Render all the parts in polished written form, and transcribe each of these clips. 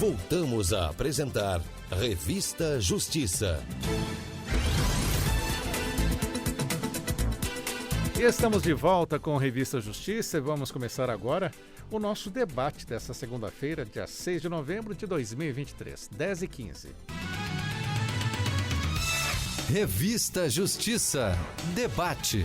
Voltamos a apresentar Revista Justiça. E estamos de volta com Revista Justiça e vamos começar agora o nosso debate dessa segunda-feira, dia 6 de novembro de 2023, 10h15. Revista Justiça. Debate.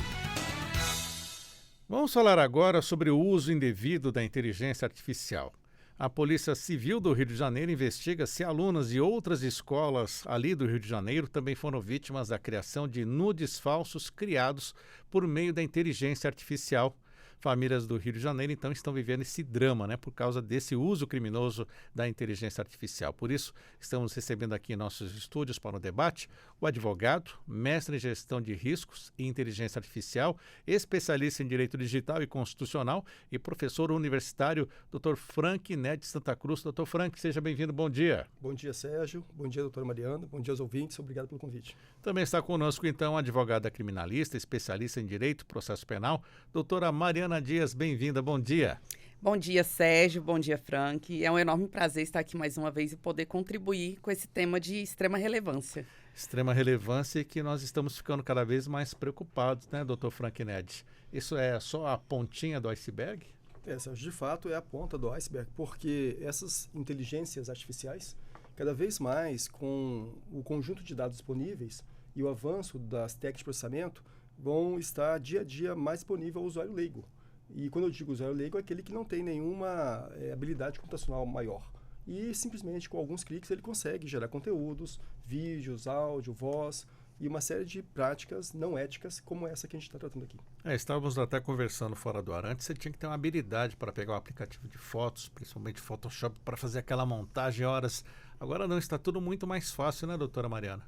Vamos falar agora sobre o uso indevido da inteligência artificial. A Polícia Civil do Rio de Janeiro investiga se alunas de outras escolas ali do Rio de Janeiro também foram vítimas da criação de nudes falsos criados por meio da inteligência artificial. Famílias do Rio de Janeiro, então, estão vivendo esse drama, por causa desse uso criminoso da inteligência artificial. Por isso, estamos recebendo aqui em nossos estúdios para o debate o advogado, mestre em gestão de riscos e inteligência artificial, especialista em direito digital e constitucional e professor universitário, Dr. Frank Ned Santa Cruz. Dr. Frank, seja bem-vindo, bom dia. Bom dia, Sérgio. Bom dia, doutora Mariana. Bom dia aos ouvintes. Obrigado pelo convite. Também está conosco, então, a advogada criminalista, especialista em direito e processo penal, doutora Mariana Dias, bem-vinda, bom dia. Bom dia, Sérgio, bom dia, Frank. É um enorme prazer estar aqui mais uma vez e poder contribuir com esse tema de extrema relevância. Extrema relevância e que nós estamos ficando cada vez mais preocupados, doutor Frank Ned? Isso é só a pontinha do iceberg? Sérgio, de fato é a ponta do iceberg, porque essas inteligências artificiais, cada vez mais com o conjunto de dados disponíveis e o avanço das técnicas de processamento, vão estar dia a dia mais disponível ao usuário leigo. E quando eu digo usuário leigo, é aquele que não tem nenhuma habilidade computacional maior. E simplesmente com alguns cliques ele consegue gerar conteúdos, vídeos, áudio, voz e uma série de práticas não éticas como essa que a gente está tratando aqui. Estávamos até conversando fora do ar. Antes você tinha que ter uma habilidade para pegar o aplicativo de fotos, principalmente Photoshop, para fazer aquela montagem horas. Agora não, está tudo muito mais fácil, né, doutora Mariana?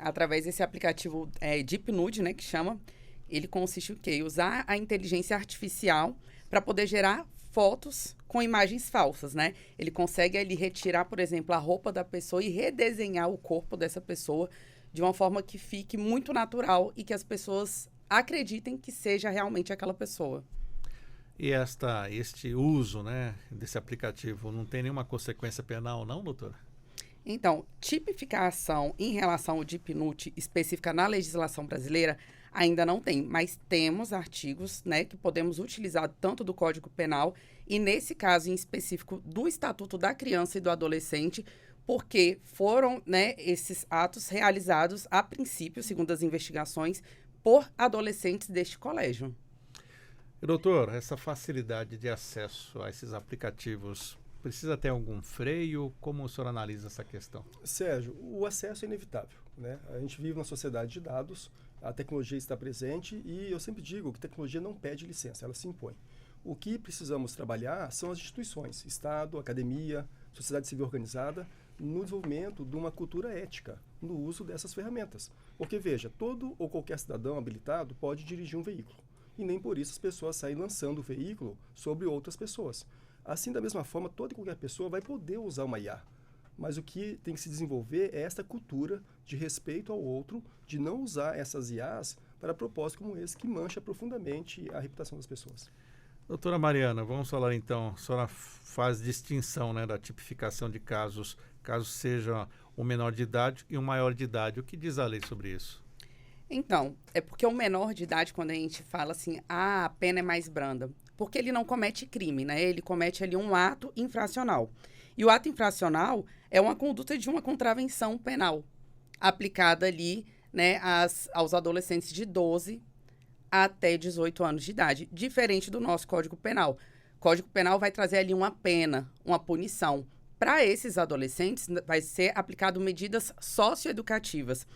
Através desse aplicativo Deep Nude, que chama, ele consiste em quê? Usar a inteligência artificial para poder gerar fotos com imagens falsas, Ele consegue ali retirar, por exemplo, a roupa da pessoa e redesenhar o corpo dessa pessoa de uma forma que fique muito natural e que as pessoas acreditem que seja realmente aquela pessoa. E este uso, desse aplicativo não tem nenhuma consequência penal, não, doutora? Então, tipificação em relação ao Deep Nude específica na legislação brasileira ainda não tem, mas temos artigos, que podemos utilizar tanto do Código Penal e, nesse caso em específico, do Estatuto da Criança e do Adolescente, porque foram, esses atos realizados, a princípio, segundo as investigações, por adolescentes deste colégio. Doutor, essa facilidade de acesso a esses aplicativos precisa ter algum freio? Como o senhor analisa essa questão? Sérgio, o acesso é inevitável, A gente vive numa sociedade de dados, a tecnologia está presente e eu sempre digo que a tecnologia não pede licença, ela se impõe. O que precisamos trabalhar são as instituições, Estado, academia, sociedade civil organizada, no desenvolvimento de uma cultura ética no uso dessas ferramentas. Porque, veja, todo ou qualquer cidadão habilitado pode dirigir um veículo. E nem por isso as pessoas saem lançando o veículo sobre outras pessoas. Assim, da mesma forma, toda e qualquer pessoa vai poder usar uma IA. Mas o que tem que se desenvolver é esta cultura de respeito ao outro, de não usar essas IAs para propósitos como esse, que mancha profundamente a reputação das pessoas. Doutora Mariana, vamos falar então, a senhora faz distinção da tipificação de caso seja um menor de idade e um maior de idade. O que diz a lei sobre isso? Então, é porque o menor de idade, quando a gente fala assim, a pena é mais branda, porque ele não comete crime, Ele comete ali um ato infracional. E o ato infracional é uma conduta de uma contravenção penal, aplicada ali, aos adolescentes de 12 até 18 anos de idade, diferente do nosso Código Penal. O Código Penal vai trazer ali uma pena, uma punição. Para esses adolescentes, vai ser aplicado medidas socioeducativas.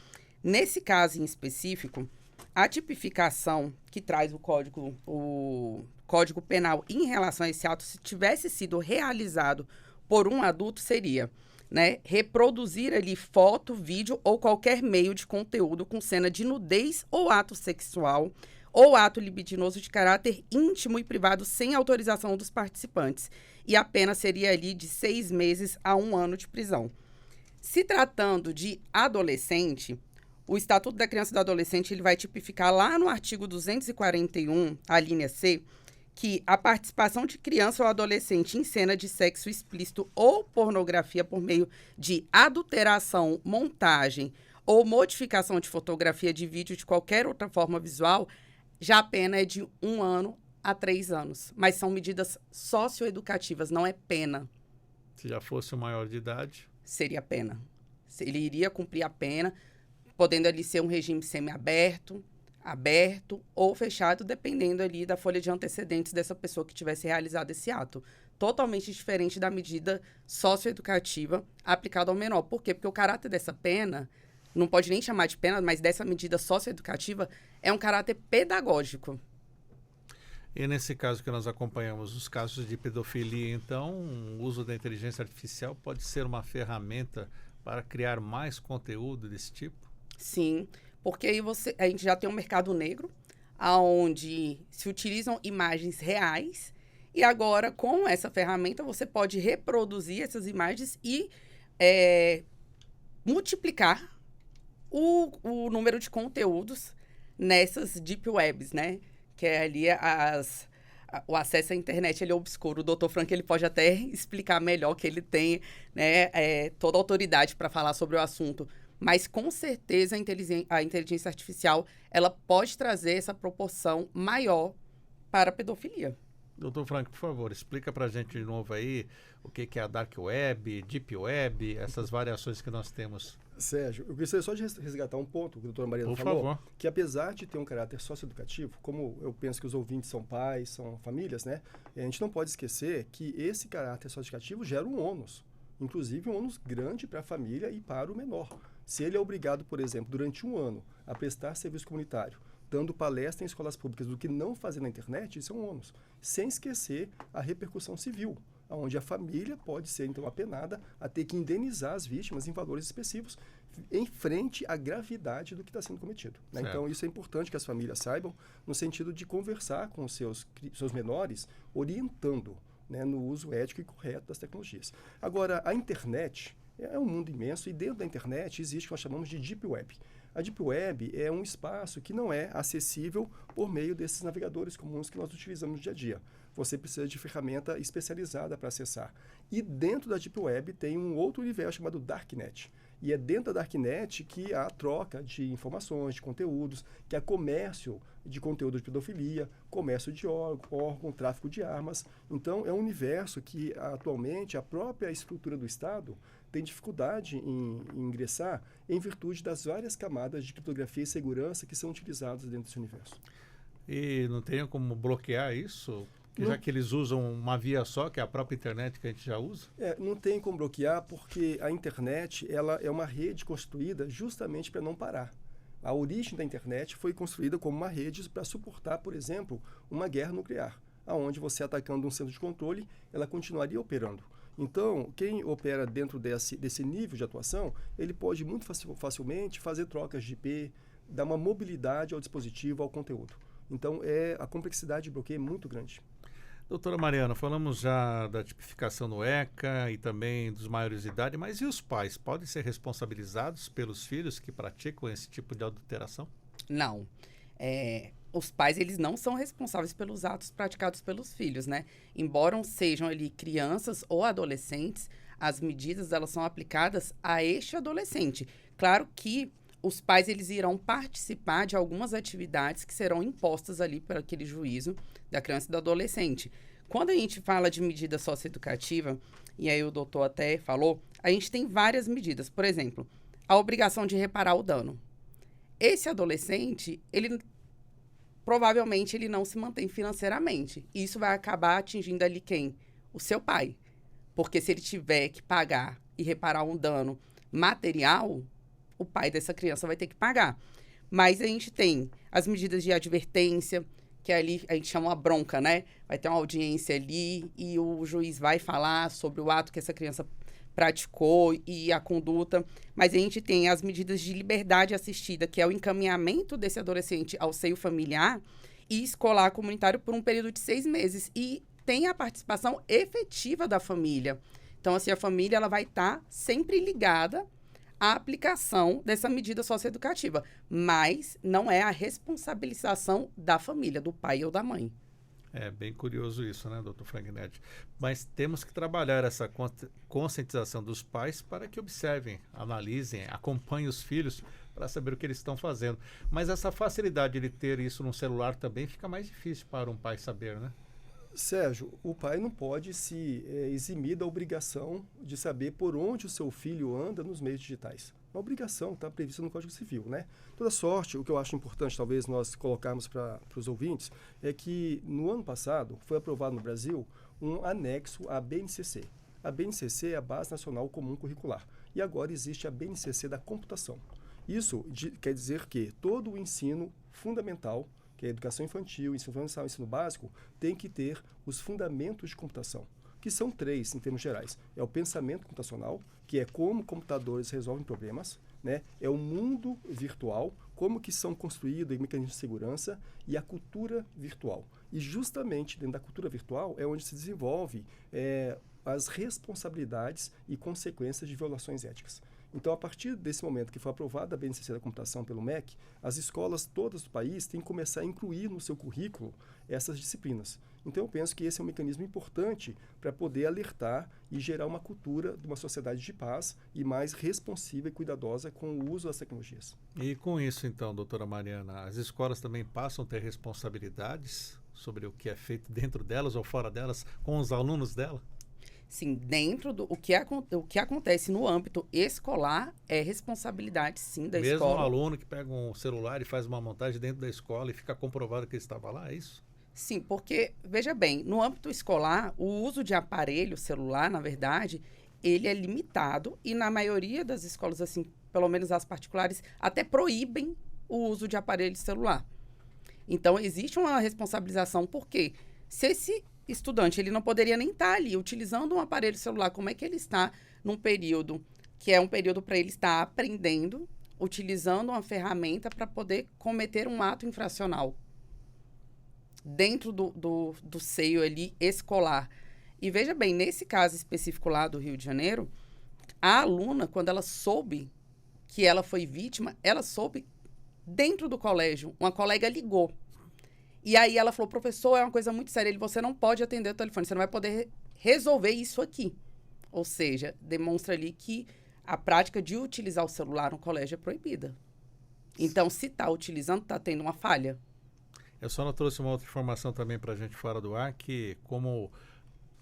Nesse caso em específico, a tipificação que traz o Código Penal em relação a esse ato, se tivesse sido realizado por um adulto, seria reproduzir ali foto, vídeo ou qualquer meio de conteúdo com cena de nudez ou ato sexual ou ato libidinoso de caráter íntimo e privado sem autorização dos participantes. E a pena seria ali de 6 meses a 1 ano de prisão. Se tratando de adolescente, o Estatuto da Criança e do Adolescente ele vai tipificar lá no artigo 241, a linha C, que a participação de criança ou adolescente em cena de sexo explícito ou pornografia por meio de adulteração, montagem ou modificação de fotografia de vídeo de qualquer outra forma visual, já a pena é de 1 ano a 3 anos. Mas são medidas socioeducativas, não é pena. Se já fosse o maior de idade... Seria pena. Ele iria cumprir a pena, podendo ali ser um regime semiaberto, aberto ou fechado, dependendo ali da folha de antecedentes dessa pessoa que tivesse realizado esse ato. Totalmente diferente da medida socioeducativa aplicada ao menor. Por quê? Porque o caráter dessa pena, não pode nem chamar de pena, mas dessa medida socioeducativa, é um caráter pedagógico. E nesse caso que nós acompanhamos, os casos de pedofilia, então, o uso da inteligência artificial pode ser uma ferramenta para criar mais conteúdo desse tipo? Sim, porque aí a gente já tem um mercado negro, onde se utilizam imagens reais, e agora, com essa ferramenta, você pode reproduzir essas imagens e multiplicar o número de conteúdos nessas deep webs, né? Que é ali o acesso à internet, ele é obscuro. O Dr. Frank, ele pode até explicar melhor, que ele tem, né, toda a autoridade para falar sobre o assunto. Mas, com certeza, a inteligência artificial, ela pode trazer essa proporção maior para a pedofilia. Dr. Frank, por favor, explica para a gente de novo aí o que é a Dark Web, Deep Web, essas variações que nós temos. Sérgio, eu gostaria só de resgatar um ponto que a doutora Mariana falou, favor. Que apesar de ter um caráter socioeducativo, como eu penso que os ouvintes são pais, são famílias, né? A gente não pode esquecer que esse caráter socioeducativo gera um ônus, inclusive um ônus grande para a família e para o menor. Se ele é obrigado, por exemplo, durante 1 ano, a prestar serviço comunitário, dando palestra em escolas públicas do que não fazer na internet, isso é um ônus. Sem esquecer a repercussão civil, onde a família pode ser, então, apenada a ter que indenizar as vítimas em valores expressivos em frente à gravidade do que está sendo cometido. Né? Então, isso é importante que as famílias saibam, no sentido de conversar com os seus menores, orientando, né, no uso ético e correto das tecnologias. Agora, a internet é um mundo imenso e dentro da internet existe o que nós chamamos de Deep Web. A Deep Web é um espaço que não é acessível por meio desses navegadores comuns que nós utilizamos no dia a dia. Você precisa de ferramenta especializada para acessar. E dentro da Deep Web tem um outro universo chamado Darknet. E é dentro da Darknet que há troca de informações, de conteúdos, que há comércio de conteúdo de pedofilia, comércio de órgão, tráfico de armas. Então, é um universo que, atualmente, a própria estrutura do Estado tem dificuldade em ingressar em virtude das várias camadas de criptografia e segurança que são utilizadas dentro desse universo. E não tem como bloquear isso? Já que eles usam uma via só, que é a própria internet que a gente já usa? Não tem como bloquear, porque a internet ela é uma rede construída justamente para não parar. A origem da internet foi construída como uma rede para suportar, por exemplo, uma guerra nuclear, onde você atacando um centro de controle, ela continuaria operando. Então, quem opera dentro desse nível de atuação, ele pode muito facilmente fazer trocas de IP, dar uma mobilidade ao dispositivo, ao conteúdo. Então, a complexidade de bloqueio é muito grande. Doutora Mariana, falamos já da tipificação no ECA e também dos maiores de idade, mas e os pais? Podem ser responsabilizados pelos filhos que praticam esse tipo de adulteração? Não. Os pais, eles não são responsáveis pelos atos praticados pelos filhos, né? Embora sejam ali crianças ou adolescentes, as medidas, elas são aplicadas a este adolescente. Claro que os pais, eles irão participar de algumas atividades que serão impostas ali por aquele juízo da criança e do adolescente. Quando a gente fala de medida socioeducativa, e aí o doutor até falou, a gente tem várias medidas. Por exemplo, a obrigação de reparar o dano. Esse adolescente, provavelmente ele não se mantém financeiramente. E isso vai acabar atingindo ali quem? O seu pai. Porque se ele tiver que pagar e reparar um dano material, o pai dessa criança vai ter que pagar. Mas a gente tem as medidas de advertência, que ali a gente chama a bronca, né? Vai ter uma audiência ali e o juiz vai falar sobre o ato que essa criança praticou e a conduta. Mas a gente tem as medidas de liberdade assistida, que é o encaminhamento desse adolescente ao seio familiar e escolar comunitário por um período de 6 meses. E tem a participação efetiva da família. Então, assim, a família ela vai estar sempre ligada à aplicação dessa medida socioeducativa, mas não é a responsabilização da família, do pai ou da mãe. É bem curioso isso, né, doutor Franchinetti? Mas temos que trabalhar essa conscientização dos pais para que observem, analisem, acompanhem os filhos para saber o que eles estão fazendo. Mas essa facilidade de ter isso no celular também fica mais difícil para um pai saber, né? Sérgio, o pai não pode se eximir da obrigação de saber por onde o seu filho anda nos meios digitais. Uma obrigação está prevista no Código Civil, né? Toda sorte, o que eu acho importante, talvez, nós colocarmos para os ouvintes, é que no ano passado foi aprovado no Brasil um anexo à BNCC. A BNCC é a Base Nacional Comum Curricular. E agora existe a BNCC da computação. Isso quer dizer que todo o ensino fundamental, que é a educação infantil, ensino fundamental, ensino básico, tem que ter os fundamentos de computação, que são 3 em termos gerais. É o pensamento computacional, que é como computadores resolvem problemas, né? É o mundo virtual, como que são construídos mecanismos de segurança, e a cultura virtual. E justamente dentro da cultura virtual é onde se desenvolve as responsabilidades e consequências de violações éticas. Então, a partir desse momento que foi aprovada a BNCC da computação pelo MEC, as escolas todas do país têm que começar a incluir no seu currículo essas disciplinas. Então, eu penso que esse é um mecanismo importante para poder alertar e gerar uma cultura de uma sociedade de paz e mais responsiva e cuidadosa com o uso das tecnologias. E com isso, então, doutora Mariana, as escolas também passam a ter responsabilidades sobre o que é feito dentro delas ou fora delas, com os alunos dela? Sim, dentro do o que acontece no âmbito escolar é responsabilidade, sim, da escola. Mesmo um aluno que pega um celular e faz uma montagem dentro da escola e fica comprovado que ele estava lá, é isso? Sim, porque, veja bem, no âmbito escolar, o uso de aparelho celular, na verdade, ele é limitado e na maioria das escolas, assim, pelo menos as particulares, até proíbem o uso de aparelho celular. Então, existe uma responsabilização, porque se esse estudante, ele não poderia nem estar ali utilizando um aparelho celular, como é que ele está num período que é um período para ele estar aprendendo, utilizando uma ferramenta para poder cometer um ato infracional dentro do seio ali escolar. E veja bem, nesse caso específico lá do Rio de Janeiro, a aluna, quando ela soube que ela foi vítima, ela soube dentro do colégio, uma colega ligou. E aí ela falou, professor, é uma coisa muito séria, você não pode atender o telefone, você não vai poder resolver isso aqui. Ou seja, demonstra ali que a prática de utilizar o celular no colégio é proibida. Então, se está utilizando, está tendo uma falha. Eu só não trouxe uma outra informação também para a gente fora do ar, que como,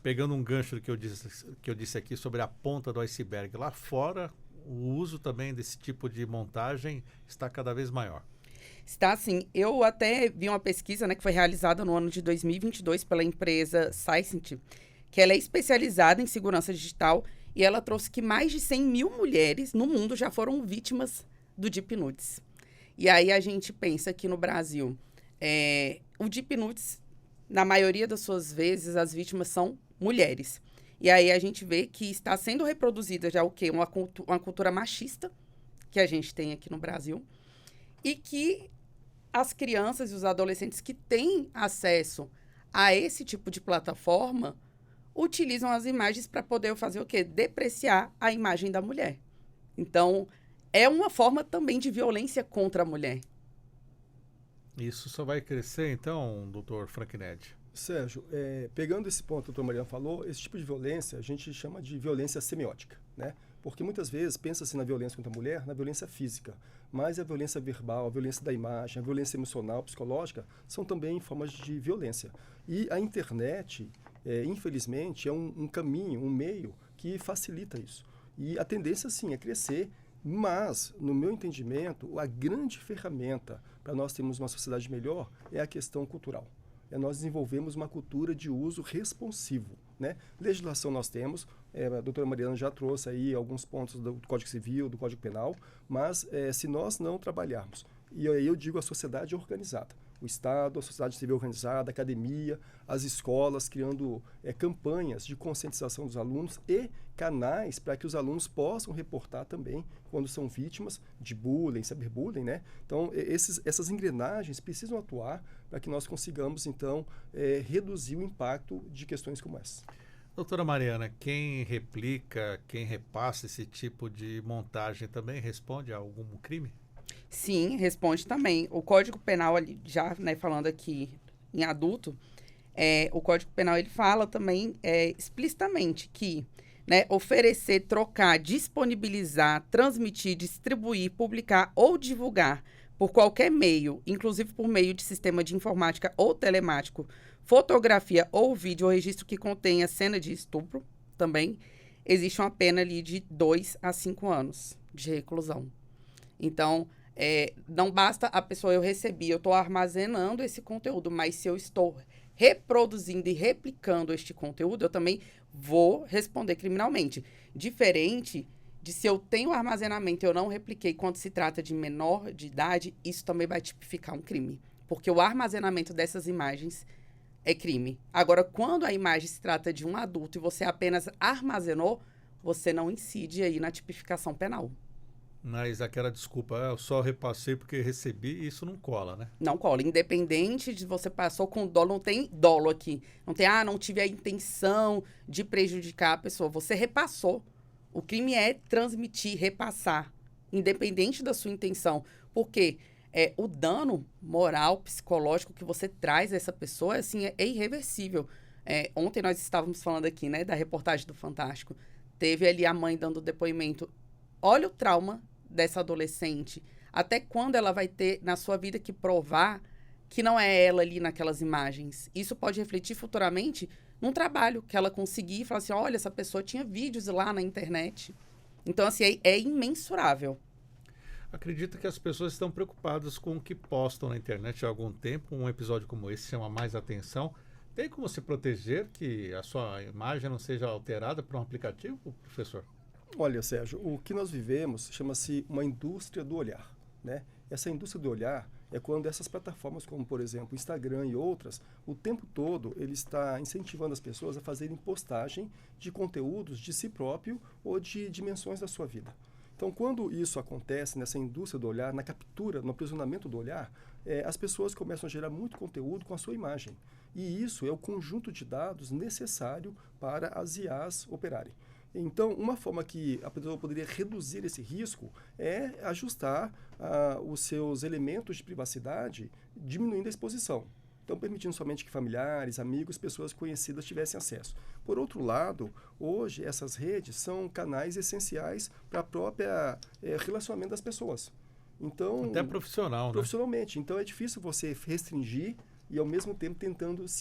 pegando um gancho do que eu disse aqui sobre a ponta do iceberg, lá fora o uso também desse tipo de montagem está cada vez maior. Está assim, eu até vi uma pesquisa, né, que foi realizada no ano de 2022 pela empresa Scient, que ela é especializada em segurança digital e ela trouxe que mais de 100 mil mulheres no mundo já foram vítimas do Deep Nudes. E aí a gente pensa que no Brasil, o Deep Nudes, na maioria das suas vezes, as vítimas são mulheres. E aí a gente vê que está sendo reproduzida já o quê? Uma cultura machista que a gente tem aqui no Brasil. E que as crianças e os adolescentes que têm acesso a esse tipo de plataforma utilizam as imagens para poder fazer o quê? Depreciar a imagem da mulher. Então, é uma forma também de violência contra a mulher. Isso só vai crescer, então, doutor Franchinetti? Sérgio, pegando esse ponto que a doutora Mariana falou, esse tipo de violência a gente chama de violência semiótica, né? Porque muitas vezes pensa-se na violência contra a mulher, na violência física, mas a violência verbal, a violência da imagem, a violência emocional, psicológica, são também formas de violência. E a internet, infelizmente, é um caminho, um meio que facilita isso. E a tendência, sim, é crescer, mas, no meu entendimento, a grande ferramenta para nós termos uma sociedade melhor é a questão cultural. Nós desenvolvemos uma cultura de uso responsivo, né? Legislação nós temos, a doutora Mariana já trouxe aí alguns pontos do Código Civil, do Código Penal, mas se nós não trabalharmos, e aí eu digo a sociedade organizada, o Estado, a sociedade civil organizada, a academia, as escolas, criando campanhas de conscientização dos alunos e canais para que os alunos possam reportar também quando são vítimas de bullying, cyberbullying, né? Então, essas engrenagens precisam atuar para que nós consigamos, então, reduzir o impacto de questões como essa. Doutora Mariana, quem replica, quem repassa esse tipo de montagem também responde a algum crime? Sim, responde também. O Código Penal, ali, já falando aqui em adulto, o Código Penal ele fala também explicitamente que, né, oferecer, trocar, disponibilizar, transmitir, distribuir, publicar ou divulgar por qualquer meio, inclusive por meio de sistema de informática ou telemático, fotografia ou vídeo ou registro que contenha cena de estupro, também existe uma pena ali de 2 a 5 anos de reclusão. Então, não basta a pessoa, eu estou armazenando esse conteúdo, mas se eu estou reproduzindo e replicando este conteúdo, eu também vou responder criminalmente. Diferente de se eu tenho armazenamento e eu não repliquei quando se trata de menor de idade, isso também vai tipificar um crime. Porque o armazenamento dessas imagens é crime. Agora, quando a imagem se trata de um adulto e você apenas armazenou, você não incide aí na tipificação penal. Mas aquela desculpa, eu só repassei porque recebi, isso não cola, né? Não cola. Independente de você passou com dolo, não tem dolo aqui. Não tem, não tive a intenção de prejudicar a pessoa. Você repassou. O crime é transmitir, repassar, independente da sua intenção. Porque o dano moral, psicológico que você traz a essa pessoa, assim, é irreversível. Ontem nós estávamos falando aqui, né, da reportagem do Fantástico. Teve ali a mãe dando depoimento. Olha o trauma dessa adolescente. Até quando ela vai ter na sua vida que provar que não é ela ali naquelas imagens? Isso pode refletir futuramente num trabalho que ela conseguir e falar assim, olha, essa pessoa tinha vídeos lá na internet. Então, assim, é imensurável. Acredito que as pessoas estão preocupadas com o que postam na internet há algum tempo. Um episódio como esse chama mais atenção. Tem como se proteger que a sua imagem não seja alterada por um aplicativo, professor? Olha, Sérgio, o que nós vivemos chama-se uma indústria do olhar, né? Essa indústria do olhar é quando essas plataformas, como por exemplo o Instagram e outras, o tempo todo ele está incentivando as pessoas a fazerem postagem de conteúdos de si próprio ou de dimensões da sua vida. Então, quando isso acontece nessa indústria do olhar, na captura, no aprisionamento do olhar, as pessoas começam a gerar muito conteúdo com a sua imagem. E isso é o conjunto de dados necessário para as IAs operarem. Então, uma forma que a pessoa poderia reduzir esse risco é ajustar os seus elementos de privacidade, diminuindo a exposição. Então, permitindo somente que familiares, amigos, pessoas conhecidas tivessem acesso. Por outro lado, hoje essas redes são canais essenciais para a própria relacionamento das pessoas. Então, até profissional, né? Profissionalmente. Então, é difícil você restringir e, ao mesmo tempo,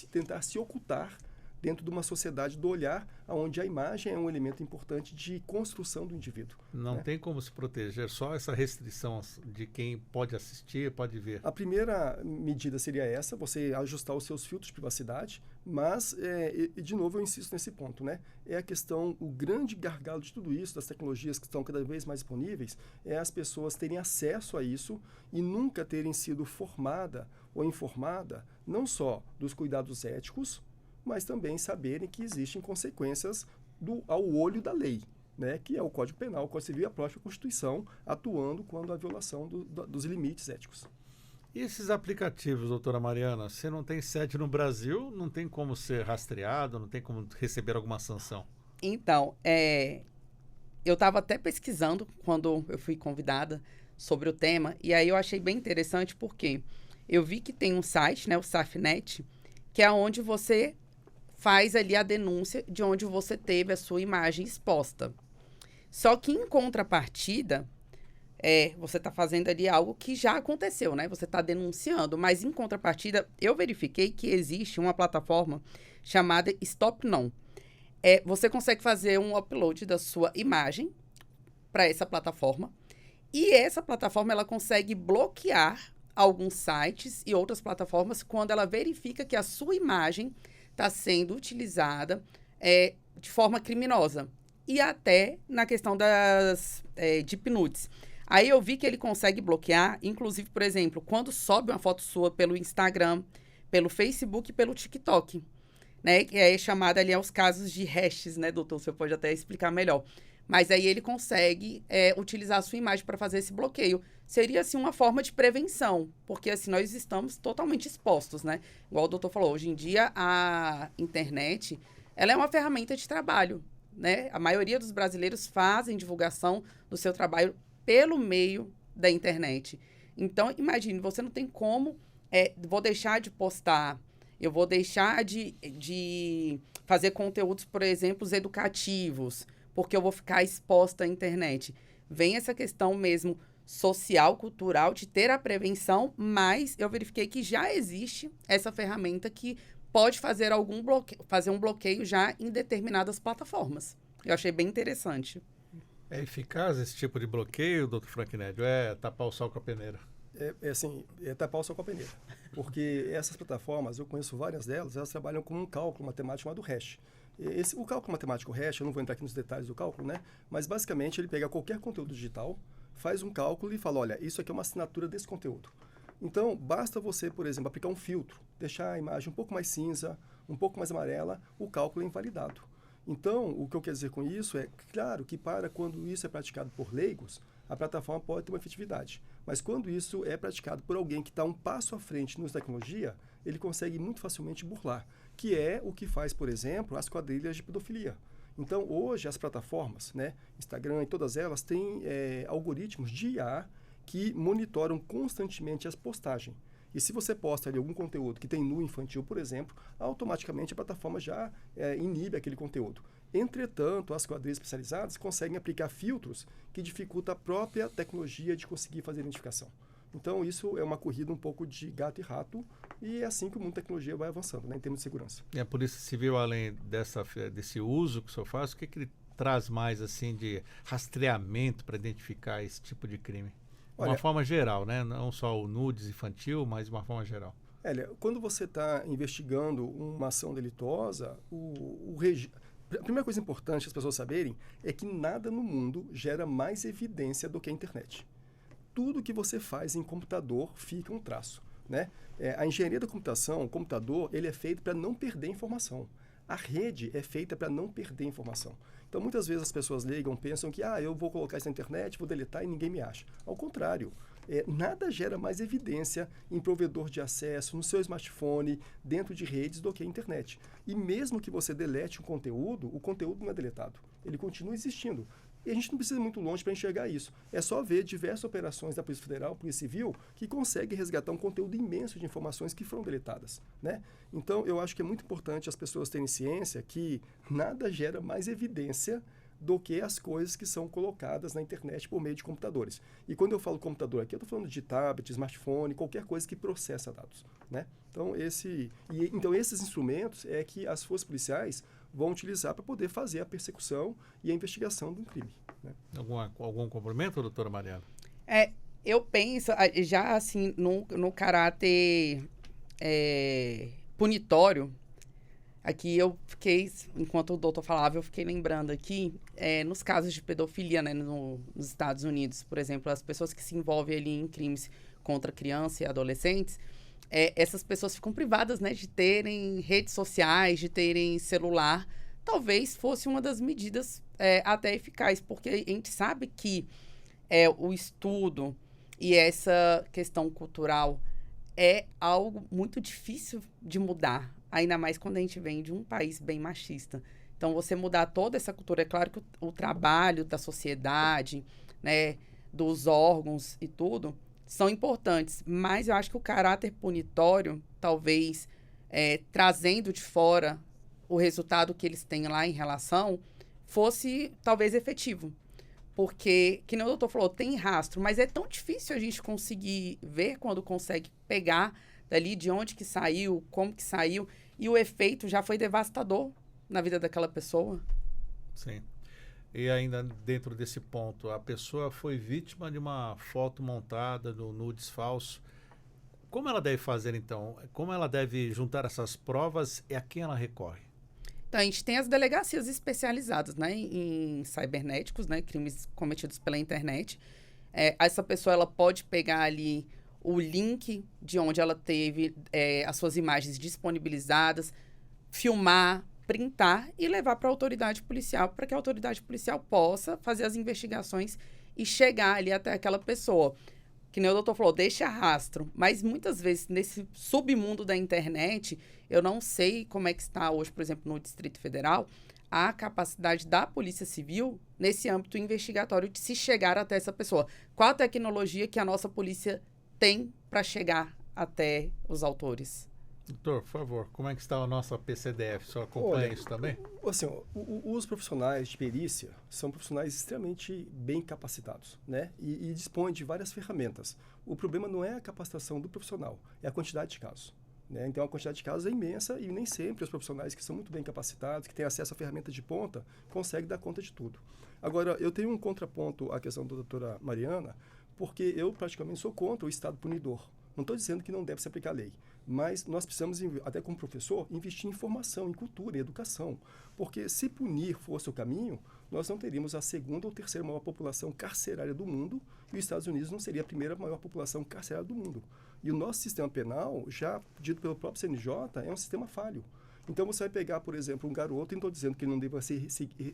tentar se ocultar dentro de uma sociedade do olhar, onde a imagem é um elemento importante de construção do indivíduo. Não tem como se proteger, só essa restrição de quem pode assistir, pode ver. A primeira medida seria essa, você ajustar os seus filtros de privacidade, mas, de novo, eu insisto nesse ponto, né? É a questão, o grande gargalo de tudo isso, das tecnologias que estão cada vez mais disponíveis, é as pessoas terem acesso a isso e nunca terem sido formada ou informada, não só dos cuidados éticos, mas também saberem que existem consequências ao olho da lei, né, que é o Código Penal, o Código Civil e a própria Constituição atuando quando há violação dos limites éticos. E esses aplicativos, doutora Mariana, você não tem sede no Brasil, não tem como ser rastreado, não tem como receber alguma sanção? Então, eu estava até pesquisando quando eu fui convidada sobre o tema, e aí eu achei bem interessante porque eu vi que tem um site, né, o Safnet, que é onde você faz ali a denúncia de onde você teve a sua imagem exposta. Só que, em contrapartida, você está fazendo ali algo que já aconteceu, né? Você está denunciando, mas, em contrapartida, eu verifiquei que existe uma plataforma chamada StopNon. Você consegue fazer um upload da sua imagem para essa plataforma e essa plataforma ela consegue bloquear alguns sites e outras plataformas quando ela verifica que a sua imagem está sendo utilizada de forma criminosa. E até na questão das deep nudes. Aí eu vi que ele consegue bloquear, inclusive, por exemplo, quando sobe uma foto sua pelo Instagram, pelo Facebook e pelo TikTok, né? Que é chamada ali aos casos de hashes, né, doutor? Você pode até explicar melhor. Mas aí ele consegue utilizar a sua imagem para fazer esse bloqueio. Seria, assim, uma forma de prevenção, porque, assim, nós estamos totalmente expostos, né? Igual o doutor falou, hoje em dia a internet, ela é uma ferramenta de trabalho, né? A maioria dos brasileiros fazem divulgação do seu trabalho pelo meio da internet. Então, imagine, você não tem como, vou deixar de postar Eu vou deixar de fazer conteúdos, por exemplo, educativos, porque eu vou ficar exposta à internet. Vem essa questão mesmo social, cultural, de ter a prevenção, mas eu verifiquei que já existe essa ferramenta que pode fazer fazer um bloqueio já em determinadas plataformas. Eu achei bem interessante. É eficaz esse tipo de bloqueio, doutor Frank Nédio? É tapar o sol com a peneira? É tapar o sol com a peneira. Porque essas plataformas, eu conheço várias delas, elas trabalham com um cálculo matemático chamado hash. O cálculo matemático hash, eu não vou entrar aqui nos detalhes do cálculo, né? Mas basicamente ele pega qualquer conteúdo digital, faz um cálculo e fala, olha, isso aqui é uma assinatura desse conteúdo. Então, basta você, por exemplo, aplicar um filtro, deixar a imagem um pouco mais cinza, um pouco mais amarela, o cálculo é invalidado. Então, o que eu quero dizer com isso é, claro, que quando isso é praticado por leigos, a plataforma pode ter uma efetividade. Mas quando isso é praticado por alguém que está um passo à frente na tecnologia, ele consegue muito facilmente burlar, que é o que faz, por exemplo, as quadrilhas de pedofilia. Então, hoje, as plataformas, né, Instagram e todas elas, têm algoritmos de IA que monitoram constantemente as postagens. E se você posta ali algum conteúdo que tem nu infantil, por exemplo, automaticamente a plataforma já inibe aquele conteúdo. Entretanto, as quadrilhas especializadas conseguem aplicar filtros que dificultam a própria tecnologia de conseguir fazer identificação. Então, isso é uma corrida um pouco de gato e rato, e é assim que o mundo da tecnologia vai avançando, né, em termos de segurança. E a Polícia Civil, além desse uso que o senhor faz, o que ele traz mais assim de rastreamento para identificar esse tipo de crime? De uma forma geral, né? Não só o nudes infantil, mas de uma forma geral. Quando você está investigando uma ação delitosa, a primeira coisa importante as pessoas saberem é que nada no mundo gera mais evidência do que a internet. Tudo que você faz em computador fica um traço, né? A engenharia da computação, o computador, ele é feito para não perder informação. A rede é feita para não perder informação. Então, muitas vezes as pessoas pensam que eu vou colocar isso na internet, vou deletar e ninguém me acha. Ao contrário, nada gera mais evidência em provedor de acesso, no seu smartphone, dentro de redes, do que a internet. E mesmo que você delete o conteúdo não é deletado. Ele continua existindo. E a gente não precisa ir muito longe para enxergar isso. É só ver diversas operações da Polícia Federal, Polícia Civil, que conseguem resgatar um conteúdo imenso de informações que foram deletadas, né? Então, eu acho que é muito importante as pessoas terem ciência que nada gera mais evidência do que as coisas que são colocadas na internet por meio de computadores. E quando eu falo computador aqui, eu estou falando de tablet, smartphone, qualquer coisa que processa dados, né? Então, esses instrumentos é que as forças policiais vão utilizar para poder fazer a persecução e a investigação de um crime, né? Algum complemento, doutora Mariana? Eu penso, já assim, no caráter punitório, aqui eu fiquei, enquanto o doutor falava, eu fiquei lembrando aqui, nos casos de pedofilia, né, nos Estados Unidos, por exemplo, as pessoas que se envolvem ali em crimes contra crianças e adolescentes, essas pessoas ficam privadas, né, de terem redes sociais, de terem celular. Talvez fosse uma das medidas até eficazes, porque a gente sabe que o estudo e essa questão cultural é algo muito difícil de mudar, ainda mais quando a gente vem de um país bem machista. Então, você mudar toda essa cultura, é claro que o trabalho da sociedade, né, dos órgãos e tudo, são importantes, mas eu acho que o caráter punitório, talvez, trazendo de fora o resultado que eles têm lá em relação, fosse, talvez, efetivo. Porque, que nem o doutor falou, tem rastro, mas é tão difícil a gente conseguir ver quando consegue pegar dali de onde que saiu, como que saiu, e o efeito já foi devastador na vida daquela pessoa. Sim. E ainda dentro desse ponto, a pessoa foi vítima de uma foto montada no nudes falso. Como ela deve fazer, então? Como ela deve juntar essas provas e a quem ela recorre? Então, a gente tem as delegacias especializadas, né, em cibernéticos, né, crimes cometidos pela internet. Essa pessoa ela pode pegar ali o link de onde ela teve as suas imagens disponibilizadas, filmar, printar e levar para a autoridade policial, para que a autoridade policial possa fazer as investigações e chegar ali até aquela pessoa. Que nem o doutor falou, deixa rastro. Mas muitas vezes, nesse submundo da internet, eu não sei como é que está hoje, por exemplo, no Distrito Federal, a capacidade da Polícia Civil, nesse âmbito investigatório, de se chegar até essa pessoa. Qual a tecnologia que a nossa polícia tem para chegar até os autores? Doutor, por favor, como é que está a nossa PCDF? O senhor acompanha isso também? Assim, os profissionais de perícia são profissionais extremamente bem capacitados, né? E dispõem de várias ferramentas. O problema não é a capacitação do profissional, é a quantidade de casos. Né? Então, a quantidade de casos é imensa e nem sempre os profissionais que são muito bem capacitados, que têm acesso a ferramentas de ponta, conseguem dar conta de tudo. Agora, eu tenho um contraponto à questão da doutora Mariana, porque eu praticamente sou contra o Estado punidor. Não estou dizendo que não deve se aplicar a lei, mas nós precisamos, até como professor, investir em formação, em cultura, em educação. Porque se punir fosse o caminho, nós não teríamos a segunda ou terceira maior população carcerária do mundo e os Estados Unidos não seria a primeira maior população carcerária do mundo. E o nosso sistema penal, já dito pelo próprio CNJ, é um sistema falho. Então, você vai pegar, por exemplo, um garoto, e não estou dizendo que ele não deva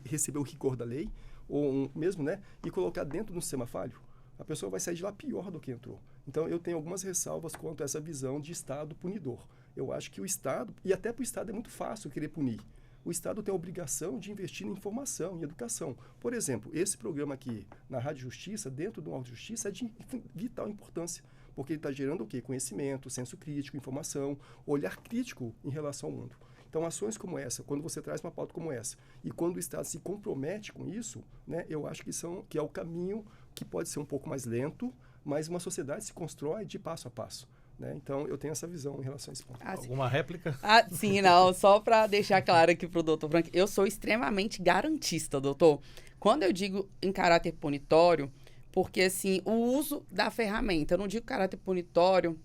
receber o rigor da lei, ou mesmo, né, e colocar dentro de um sistema falho. A pessoa vai sair de lá pior do que entrou. Então, eu tenho algumas ressalvas quanto a essa visão de Estado punidor. Eu acho que o Estado, e até para o Estado é muito fácil querer punir. O Estado tem a obrigação de investir em informação, em educação. Por exemplo, esse programa aqui na Rádio Justiça, dentro do Auto Justiça, é de vital importância. Porque ele está gerando o quê? Conhecimento, senso crítico, informação, olhar crítico em relação ao mundo. Então, ações como essa, quando você traz uma pauta como essa, e quando o Estado se compromete com isso, né, eu acho que é o caminho que pode ser um pouco mais lento, mas uma sociedade se constrói de passo a passo. Né? Então, eu tenho essa visão em relação a esse ponto. Alguma réplica? Sim, não. Só para deixar claro aqui para o doutor Frank, eu sou extremamente garantista, doutor. Quando eu digo em caráter punitório, porque, assim, o uso da ferramenta, eu não digo caráter punitório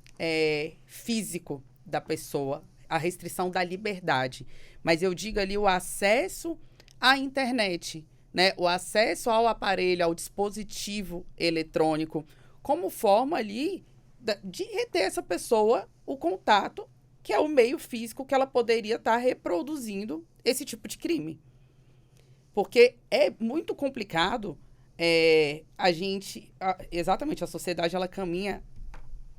físico da pessoa, a restrição da liberdade, mas eu digo ali o acesso à internet, né? O acesso ao aparelho, ao dispositivo eletrônico, como forma ali de reter essa pessoa o contato, que é o meio físico que ela poderia estar reproduzindo esse tipo de crime. Porque é muito complicado exatamente, a sociedade, ela caminha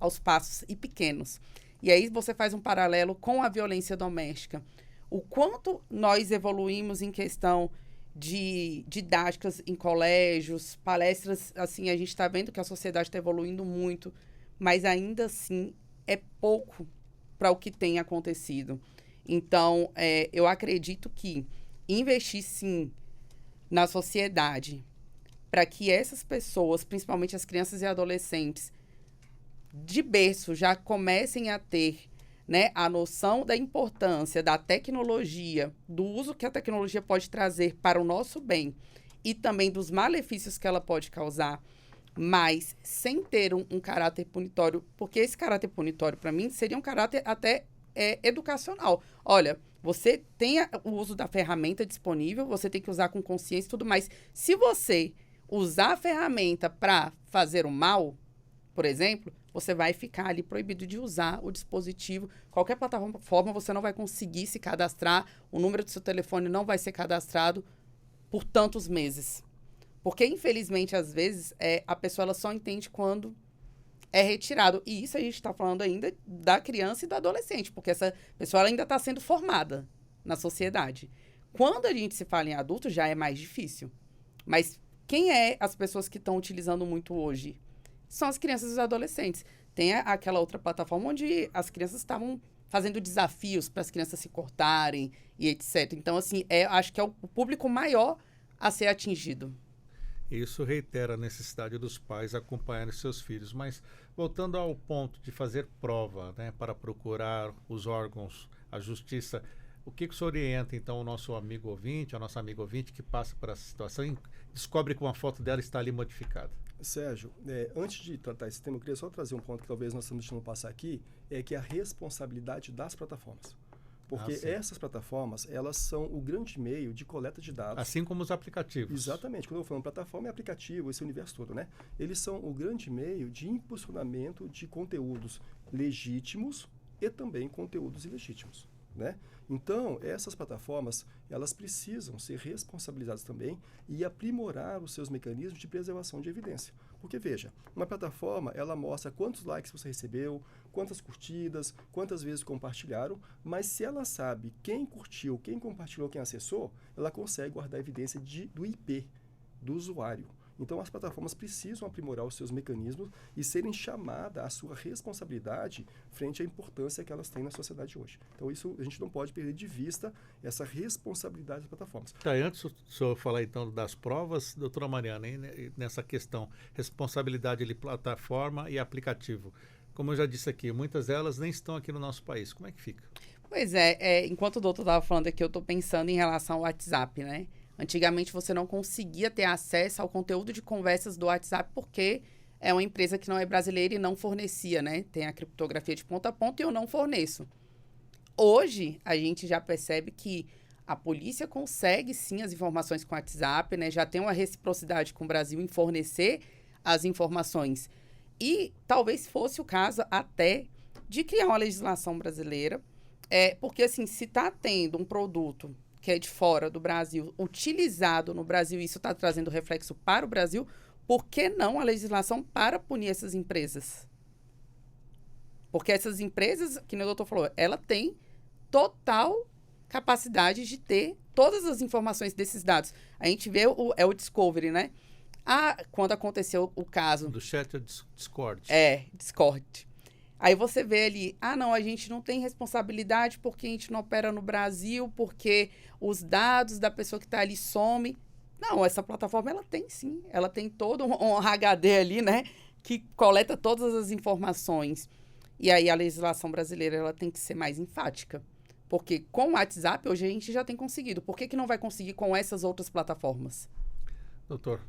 aos passos e pequenos. E aí você faz um paralelo com a violência doméstica. O quanto nós evoluímos em questão de didáticas em colégios, palestras, assim, a gente está vendo que a sociedade está evoluindo muito, mas ainda assim é pouco para o que tem acontecido. Então, eu acredito que investir, sim, na sociedade, para que essas pessoas, principalmente as crianças e adolescentes, de berço já comecem a ter, né, a noção da importância da tecnologia, do uso que a tecnologia pode trazer para o nosso bem e também dos malefícios que ela pode causar, mas sem ter um caráter punitório, porque esse caráter punitório, para mim, seria um caráter até educacional. Olha, você tem o uso da ferramenta disponível, você tem que usar com consciência e tudo mais. Se você usar a ferramenta para fazer o mal, por exemplo, você vai ficar ali proibido de usar o dispositivo. Qualquer plataforma você não vai conseguir se cadastrar, o número do seu telefone não vai ser cadastrado por tantos meses. Porque, infelizmente, às vezes, a pessoa ela só entende quando é retirado. E isso a gente está falando ainda da criança e do adolescente, porque essa pessoa ela ainda está sendo formada na sociedade. Quando a gente se fala em adulto, já é mais difícil. Mas quem é as pessoas que estão utilizando muito hoje? São as crianças e os adolescentes. Tem aquela outra plataforma onde as crianças estavam fazendo desafios para as crianças se cortarem e etc. Então, assim, acho que é o público maior a ser atingido. Isso reitera a necessidade dos pais acompanharem seus filhos. Mas, voltando ao ponto de fazer prova, né, para procurar os órgãos, a justiça, o que o senhor orienta, então, o nosso amigo ouvinte, a nossa amiga ouvinte que passa por essa situação e descobre que uma foto dela está ali modificada? Sérgio, antes de tratar esse tema, eu queria só trazer um ponto que talvez nós estamos deixando passar aqui, que é a responsabilidade das plataformas. Porque essas plataformas, elas são o grande meio de coleta de dados. Assim como os aplicativos. Exatamente. Quando eu falo plataforma e aplicativo, esse universo todo, né? Eles são o grande meio de impulsionamento de conteúdos legítimos e também conteúdos ilegítimos, né? Então, essas plataformas, elas precisam ser responsabilizadas também e aprimorar os seus mecanismos de preservação de evidência. Porque, veja, uma plataforma, ela mostra quantos likes você recebeu, quantas curtidas, quantas vezes compartilharam, mas se ela sabe quem curtiu, quem compartilhou, quem acessou, ela consegue guardar a evidência do IP, do usuário. Então, as plataformas precisam aprimorar os seus mecanismos e serem chamadas à sua responsabilidade frente à importância que elas têm na sociedade hoje. Então, isso a gente não pode perder de vista, essa responsabilidade das plataformas. Tá, antes do senhor falar então das provas, doutora Mariana, nessa questão, responsabilidade de plataforma e aplicativo. Como eu já disse aqui, muitas delas nem estão aqui no nosso país. Como é que fica? Pois é, enquanto o doutor estava falando aqui, eu estou pensando em relação ao WhatsApp, né? Antigamente você não conseguia ter acesso ao conteúdo de conversas do WhatsApp porque é uma empresa que não é brasileira e não fornecia, né? Tem a criptografia de ponta a ponta e eu não forneço. Hoje, a gente já percebe que a polícia consegue sim as informações com o WhatsApp, né? Já tem uma reciprocidade com o Brasil em fornecer as informações. E talvez fosse o caso até de criar uma legislação brasileira, porque assim, se está tendo um produto que é de fora do Brasil, utilizado no Brasil, e isso está trazendo reflexo para o Brasil, por que não a legislação para punir essas empresas? Porque essas empresas, que o doutor falou, ela tem total capacidade de ter todas as informações desses dados. A gente vê o Discovery, né? Quando aconteceu o caso... Do chat Discord. Discord. Aí você vê ali, não, a gente não tem responsabilidade porque a gente não opera no Brasil, porque os dados da pessoa que está ali somem. Não, essa plataforma, ela tem sim. Ela tem todo um HD ali, né? Que coleta todas as informações. E aí a legislação brasileira, ela tem que ser mais enfática. Porque com o WhatsApp, hoje a gente já tem conseguido. Por que não vai conseguir com essas outras plataformas? Doutor.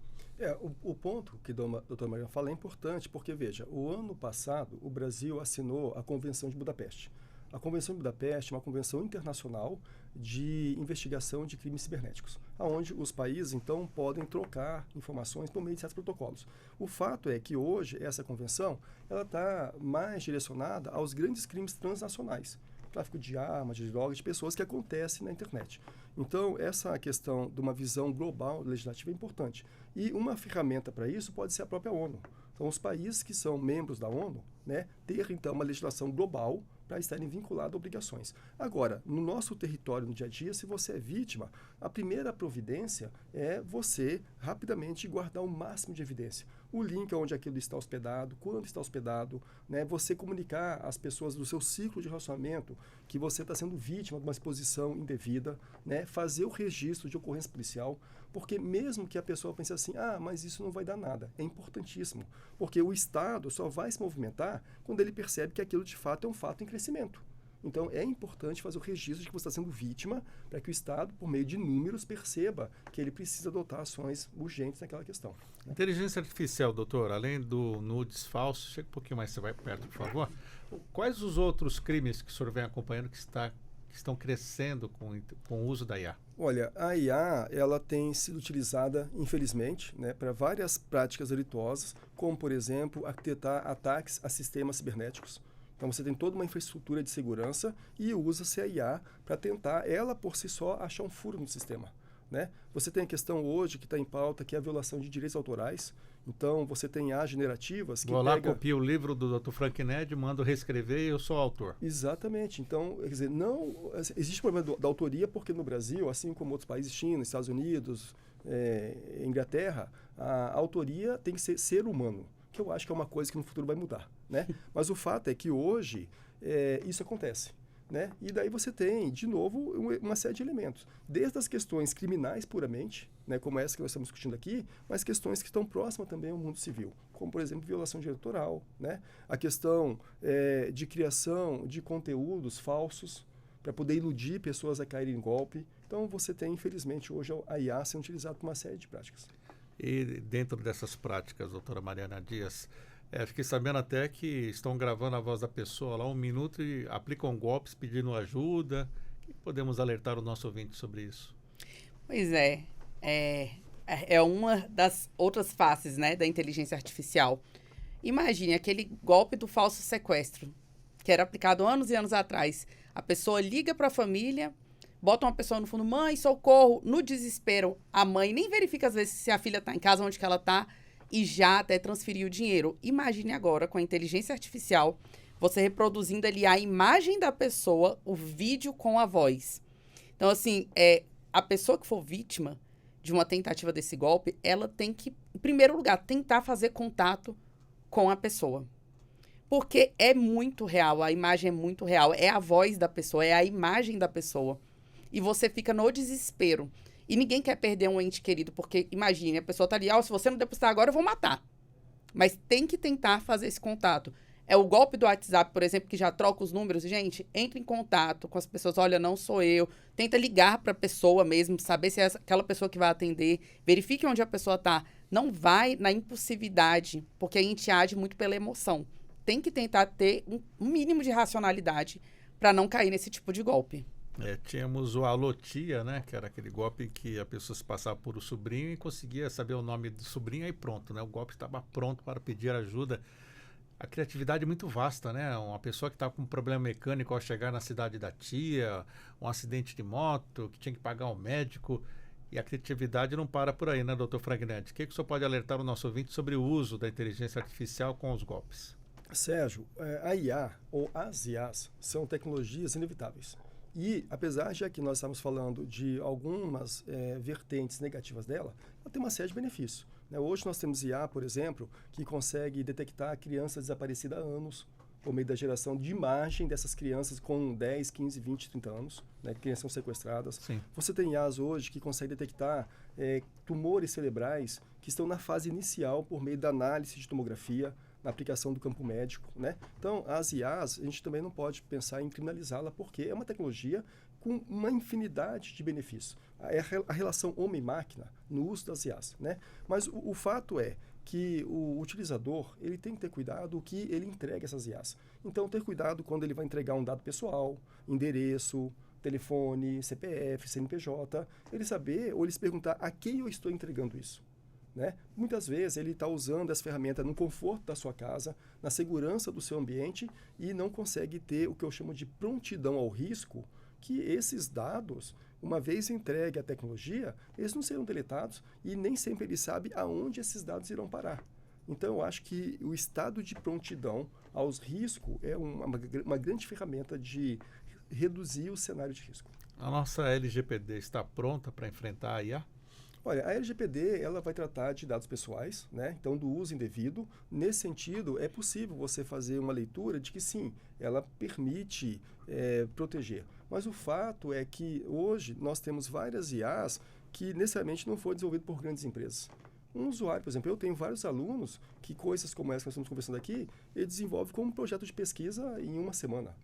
O ponto que a doutora Mariana fala é importante, porque, veja, o ano passado, o Brasil assinou a Convenção de Budapeste. A Convenção de Budapeste é uma convenção internacional de investigação de crimes cibernéticos, onde os países, então, podem trocar informações por meio de certos protocolos. O fato é que, hoje, essa convenção ela está mais direcionada aos grandes crimes transnacionais, tráfico de armas, de drogas, de pessoas que acontecem na internet. Então, essa questão de uma visão global legislativa é importante. E uma ferramenta para isso pode ser a própria ONU. Então, os países que são membros da ONU, né, ter, então, uma legislação global para estarem vinculados a obrigações. Agora, no nosso território, no dia a dia, se você é vítima, a primeira providência é você rapidamente guardar o máximo de evidência. O link onde aquilo está hospedado, quando está hospedado, né, você comunicar às pessoas do seu ciclo de relacionamento que você está sendo vítima de uma exposição indevida, né, fazer o registro de ocorrência policial, porque mesmo que a pessoa pense assim, mas isso não vai dar nada, é importantíssimo, porque o Estado só vai se movimentar quando ele percebe que aquilo de fato é um fato em crescimento. Então, é importante fazer o registro de que você está sendo vítima para que o Estado, por meio de números, perceba que ele precisa adotar ações urgentes naquela questão. Né? Inteligência artificial, doutor, além do nudes falsos, chega um pouquinho mais, você vai perto, por favor. Quais os outros crimes que o senhor vem acompanhando que estão crescendo com o uso da IA? Olha, a IA ela tem sido utilizada, infelizmente, né, para várias práticas delituosas, como, por exemplo, arquitetar ataques a sistemas cibernéticos. Então, você tem toda uma infraestrutura de segurança e usa-se a IA para tentar, ela por si só, achar um furo no sistema. Né? Você tem a questão hoje que está em pauta, que é a violação de direitos autorais. Então, você tem IA generativas que Vou lá, copio o livro do Dr. Frank Ned, mando reescrever e eu sou o autor. Exatamente. Então, quer dizer, não existe problema da autoria, porque no Brasil, assim como outros países, China, Estados Unidos, Inglaterra, a autoria tem que ser humano, que eu acho que é uma coisa que no futuro vai mudar, né? Mas o fato é que hoje isso acontece, né? E daí você tem, de novo, uma série de elementos. Desde as questões criminais puramente, né, como essa que nós estamos discutindo aqui, mas questões que estão próximas também ao mundo civil, como, por exemplo, violação de direito autoral, né? A questão de criação de conteúdos falsos para poder iludir pessoas a caírem em golpe. Então, você tem, infelizmente, hoje a IA sendo utilizada para uma série de práticas. E dentro dessas práticas, doutora Mariana Dias, fiquei sabendo até que estão gravando a voz da pessoa lá 1 minuto e aplicam golpes pedindo ajuda. O que podemos alertar o nosso ouvinte sobre isso? Pois é uma das outras faces, né, da inteligência artificial. Imagine aquele golpe do falso sequestro, que era aplicado anos e anos atrás. A pessoa liga para a família, bota uma pessoa no fundo, mãe, socorro, no desespero. A mãe nem verifica, às vezes, se a filha está em casa, onde que ela está, e já até transferiu o dinheiro. Imagine agora, com a inteligência artificial, você reproduzindo ali a imagem da pessoa, o vídeo com a voz. Então, assim, a pessoa que for vítima de uma tentativa desse golpe, ela tem que, em primeiro lugar, tentar fazer contato com a pessoa. Porque é muito real, a imagem é muito real, é a voz da pessoa, é a imagem da pessoa. E você fica no desespero. E ninguém quer perder um ente querido, porque, imagine, a pessoa tá ali, se você não depositar agora, eu vou matar. Mas tem que tentar fazer esse contato. É o golpe do WhatsApp, por exemplo, que já troca os números. Gente, entre em contato com as pessoas. Olha, não sou eu. Tenta ligar para a pessoa mesmo, saber se é aquela pessoa que vai atender. Verifique onde a pessoa está. Não vai na impulsividade, porque a gente age muito pela emoção. Tem que tentar ter um mínimo de racionalidade para não cair nesse tipo de golpe. Tínhamos o Alô Tia, né? Que era aquele golpe que a pessoa se passava por o sobrinho e conseguia saber o nome do sobrinho, aí pronto, né? O golpe estava pronto para pedir ajuda. A criatividade é muito vasta, né? Uma pessoa que está com um problema mecânico ao chegar na cidade da tia, um acidente de moto, que tinha que pagar um médico. E a criatividade não para por aí, né, doutor Fragnante? O que o senhor pode alertar o nosso ouvinte sobre o uso da inteligência artificial com os golpes? Sérgio, a IA ou as IAs são tecnologias inevitáveis. E, apesar de aqui nós estamos falando de algumas vertentes negativas dela, ela tem uma série de benefícios. Hoje nós temos IA, por exemplo, que consegue detectar crianças desaparecidas há anos, por meio da geração de imagem dessas crianças com 10, 15, 20, 30 anos, né, que são sequestradas. Sim. Você tem IAs hoje que consegue detectar tumores cerebrais que estão na fase inicial por meio da análise de tomografia, na aplicação do campo médico, né? Então, as IAs, a gente também não pode pensar em criminalizá-la, porque é uma tecnologia com uma infinidade de benefícios. É a relação homem-máquina no uso das IAs, né? Mas o fato é que o utilizador, ele tem que ter cuidado o que ele entrega essas IAs. Então, ter cuidado quando ele vai entregar um dado pessoal, endereço, telefone, CPF, CNPJ, ele saber ou ele se perguntar a quem eu estou entregando isso. Né? Muitas vezes ele está usando essa ferramenta no conforto da sua casa, na segurança do seu ambiente e não consegue ter o que eu chamo de prontidão ao risco, que esses dados, uma vez entregue à tecnologia, eles não serão deletados e nem sempre ele sabe aonde esses dados irão parar. Então, eu acho que o estado de prontidão aos riscos é uma grande ferramenta de reduzir o cenário de risco. A nossa LGPD está pronta para enfrentar a IA? Olha, a LGPD ela vai tratar de dados pessoais, né? Então do uso indevido. Nesse sentido, é possível você fazer uma leitura de que sim, ela permite proteger. Mas o fato é que hoje nós temos várias IAs que necessariamente não foram desenvolvidas por grandes empresas. Um usuário, por exemplo, eu tenho vários alunos que coisas como essa que nós estamos conversando aqui, ele desenvolve como um projeto de pesquisa em uma semana.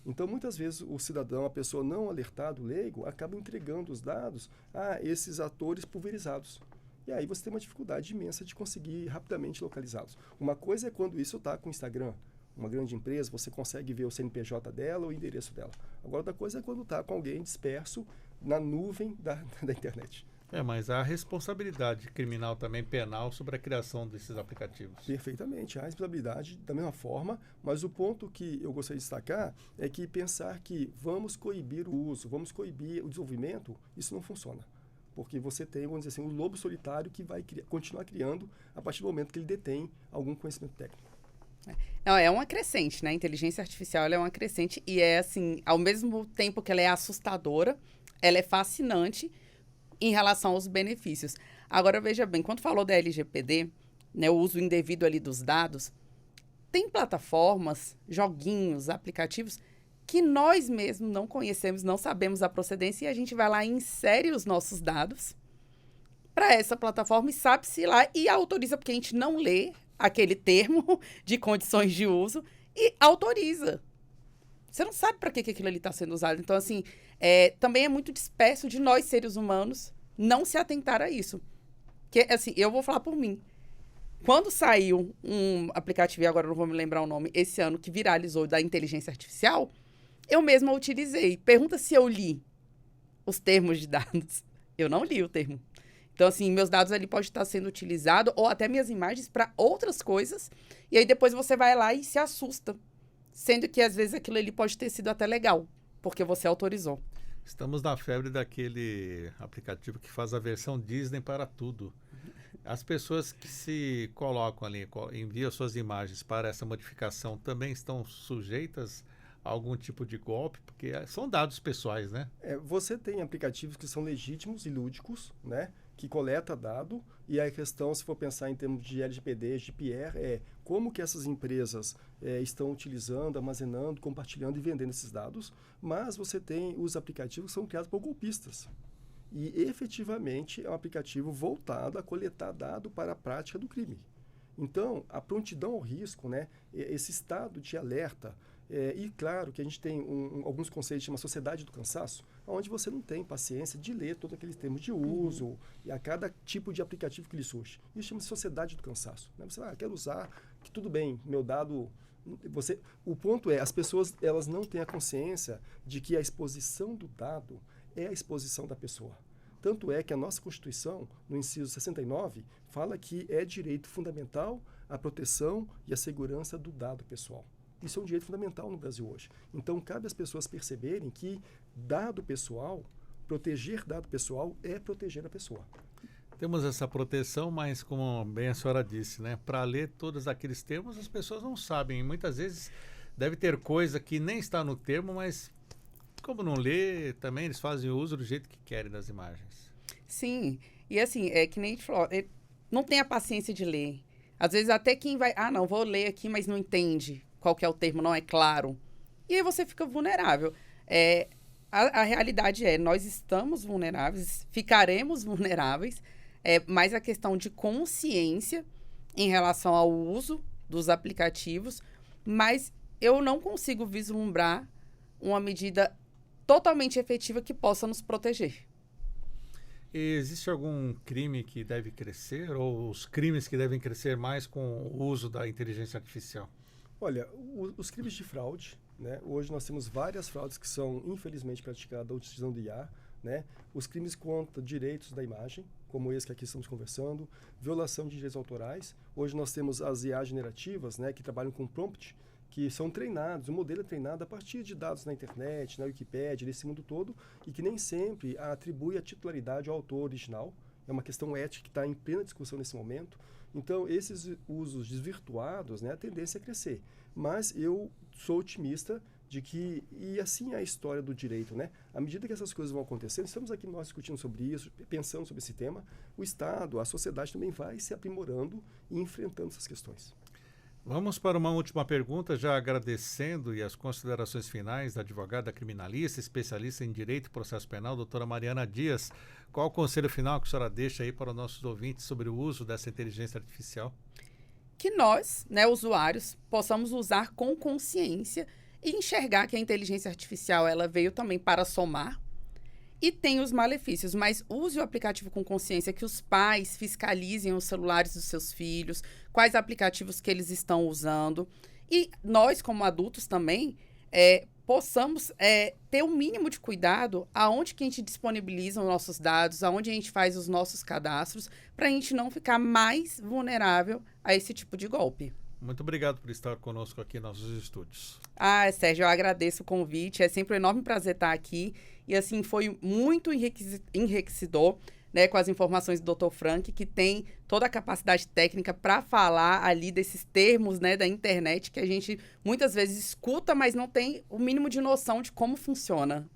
Então, muitas vezes, o cidadão, a pessoa não alertada, o leigo, acaba entregando os dados a esses atores pulverizados. E aí você tem uma dificuldade imensa de conseguir rapidamente localizá-los. Uma coisa é quando isso está com o Instagram. Uma grande empresa, você consegue ver o CNPJ dela, o endereço dela. Agora, outra coisa é quando está com alguém disperso na nuvem da internet. Mas há responsabilidade criminal também, penal, sobre a criação desses aplicativos. Perfeitamente, há responsabilidade da mesma forma, mas o ponto que eu gostaria de destacar é que pensar que vamos coibir o uso, vamos coibir o desenvolvimento, isso não funciona. Porque você tem, vamos dizer assim, um lobo solitário que vai continuar criando a partir do momento que ele detém algum conhecimento técnico. Não, é uma crescente, né? A inteligência artificial ela é uma crescente e é assim, ao mesmo tempo que ela é assustadora, ela é fascinante em relação aos benefícios. Agora, veja bem, quando falou da LGPD, né, o uso indevido ali dos dados, tem plataformas, joguinhos, aplicativos que nós mesmos não conhecemos, não sabemos a procedência e a gente vai lá e insere os nossos dados para essa plataforma e sabe-se lá e autoriza, porque a gente não lê aquele termo de condições de uso e autoriza. Você não sabe para que aquilo ali está sendo usado. Então, assim, também é muito disperso de nós, seres humanos, não se atentar a isso. Porque, assim, eu vou falar por mim. Quando saiu um aplicativo, e agora eu não vou me lembrar o nome, esse ano, que viralizou da inteligência artificial, eu mesma utilizei. Pergunta se eu li os termos de dados. Eu não li o termo. Então, assim, meus dados ali podem estar sendo utilizados, ou até minhas imagens, para outras coisas. E aí, depois você vai lá e se assusta. Sendo que, às vezes, aquilo ali pode ter sido até legal, porque você autorizou. Estamos na febre daquele aplicativo que faz a versão Disney para tudo. As pessoas que se colocam ali, enviam suas imagens para essa modificação, também estão sujeitas a algum tipo de golpe? Porque são dados pessoais, né? Você tem aplicativos que são legítimos e lúdicos, né? que coleta dado, e a questão, se for pensar em termos de LGPD, GDPR, é como que essas empresas estão utilizando, armazenando, compartilhando e vendendo esses dados, mas você tem os aplicativos que são criados por golpistas. E, efetivamente, é um aplicativo voltado a coletar dado para a prática do crime. Então, a prontidão ao risco, né, esse estado de alerta, e claro que a gente tem alguns conceitos que chama sociedade do cansaço, onde você não tem paciência de ler todos aqueles termos de uso e a cada tipo de aplicativo que lhe surge. Isso chama-se sociedade do cansaço. Né? Você, quer usar, que tudo bem, meu dado... O ponto é, as pessoas elas não têm a consciência de que a exposição do dado é a exposição da pessoa. Tanto é que a nossa Constituição, no inciso 69, fala que é direito fundamental a proteção e a segurança do dado pessoal. Isso é um direito fundamental no Brasil hoje. Então, cabe às pessoas perceberem que dado pessoal, proteger dado pessoal é proteger a pessoa. Temos essa proteção, mas como bem a senhora disse, né, para ler todos aqueles termos, as pessoas não sabem. Muitas vezes deve ter coisa que nem está no termo, mas como não lê, também eles fazem uso do jeito que querem das imagens. Sim, e assim, é que nem a gente falou, não tem a paciência de ler. Às vezes até quem vai, não, vou ler aqui, mas não entende qual que é o termo, não é claro. E aí você fica vulnerável. A realidade nós estamos vulneráveis, ficaremos vulneráveis, mas a questão de consciência em relação ao uso dos aplicativos, mas eu não consigo vislumbrar uma medida totalmente efetiva que possa nos proteger. Existe algum crime que deve crescer ou os crimes que devem crescer mais com o uso da inteligência artificial? Olha, os crimes de fraude, né? Hoje nós temos várias fraudes que são infelizmente praticadas utilizando IA, né? Os crimes contra direitos da imagem, como esse que aqui estamos conversando, violação de direitos autorais. Hoje nós temos as IA generativas, né, que trabalham com prompt, que são treinados, o modelo é treinado a partir de dados na internet, na Wikipédia, nesse mundo todo, e que nem sempre atribui a titularidade ao autor original. É uma questão ética que está em plena discussão nesse momento. Então, esses usos desvirtuados, né, a tendência é crescer. Mas eu sou otimista de que, e assim é a história do direito, né? À medida que essas coisas vão acontecendo, estamos aqui nós discutindo sobre isso, pensando sobre esse tema, o Estado, a sociedade também vai se aprimorando e enfrentando essas questões. Vamos para uma última pergunta, já agradecendo e as considerações finais da advogada criminalista, especialista em Direito e Processo Penal, doutora Mariana Dias. Qual o conselho final que a senhora deixa aí para os nossos ouvintes sobre o uso dessa inteligência artificial? Que nós, né, usuários, possamos usar com consciência e enxergar que a inteligência artificial ela veio também para somar e tem os malefícios, mas use o aplicativo com consciência, que os pais fiscalizem os celulares dos seus filhos, quais aplicativos que eles estão usando. E nós, como adultos também, possamos ter o mínimo de cuidado aonde que a gente disponibiliza os nossos dados, aonde a gente faz os nossos cadastros, para a gente não ficar mais vulnerável a esse tipo de golpe. Muito obrigado por estar conosco aqui nos nossos estúdios. Sérgio, eu agradeço o convite. É sempre um enorme prazer estar aqui. E, assim, foi muito enriquecedor, né, com as informações do Dr. Frank, que tem toda a capacidade técnica para falar ali desses termos, né, da internet, que a gente muitas vezes escuta, mas não tem o mínimo de noção de como funciona.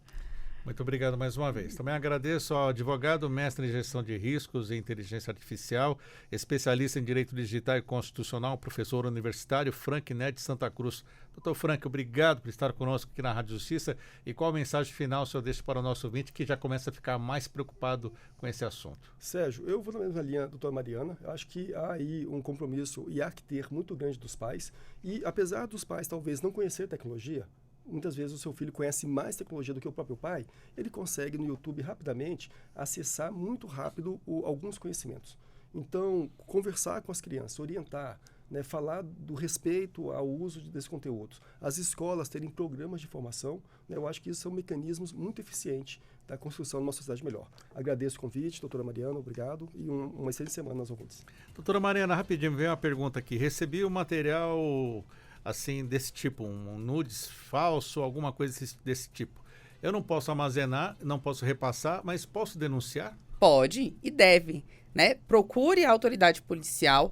Muito obrigado mais uma vez. Também agradeço ao advogado, mestre em gestão de riscos e inteligência artificial, especialista em direito digital e constitucional, professor universitário, Frank Ned Santa Cruz. Doutor Frank, obrigado por estar conosco aqui na Rádio Justiça. E qual a mensagem final o senhor deixa para o nosso ouvinte que já começa a ficar mais preocupado com esse assunto? Sérgio, eu vou na mesma linha, doutora Mariana. Eu acho que há aí um compromisso e há que ter muito grande dos pais. E apesar dos pais talvez não conhecer tecnologia, muitas vezes o seu filho conhece mais tecnologia do que o próprio pai, ele consegue no YouTube rapidamente acessar muito rápido alguns conhecimentos. Então, conversar com as crianças, orientar, né, falar do respeito ao uso desses conteúdos. As escolas terem programas de formação, né, eu acho que isso são mecanismos muito eficientes da construção de uma sociedade melhor. Agradeço o convite, doutora Mariana, obrigado, e uma excelente semana aos ouvintes. Doutora Mariana, rapidinho, vem uma pergunta aqui. Recebi o material assim, desse tipo, um nudes falso, alguma coisa desse tipo. Eu não posso armazenar, não posso repassar, mas posso denunciar? Pode e deve, né? Procure a autoridade policial,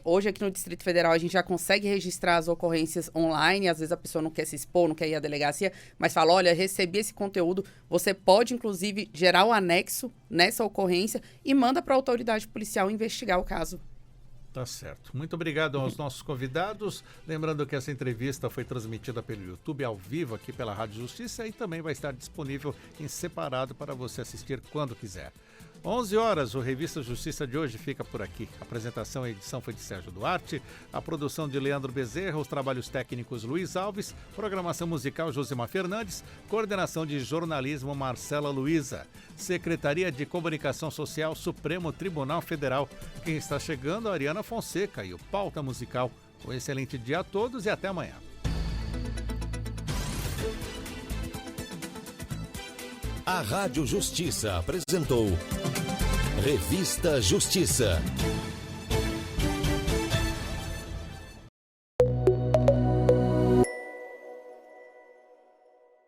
Hoje aqui no Distrito Federal a gente já consegue registrar as ocorrências online, às vezes a pessoa não quer se expor, não quer ir à delegacia, mas fala, olha, recebi esse conteúdo, você pode inclusive gerar o anexo nessa ocorrência e manda para a autoridade policial investigar o caso. Tá certo. Muito obrigado aos nossos convidados. Lembrando que essa entrevista foi transmitida pelo YouTube ao vivo aqui pela Rádio Justiça e também vai estar disponível em separado para você assistir quando quiser. 11 horas, o Revista Justiça de hoje fica por aqui. A apresentação e edição foi de Sérgio Duarte, a produção de Leandro Bezerra, os trabalhos técnicos Luiz Alves, programação musical Josimar Fernandes, coordenação de jornalismo Marcela Luiza, Secretaria de Comunicação Social Supremo Tribunal Federal. Quem está chegando é a Ariana Fonseca e o Pauta Musical. Um excelente dia a todos e até amanhã. A Rádio Justiça apresentou Revista Justiça.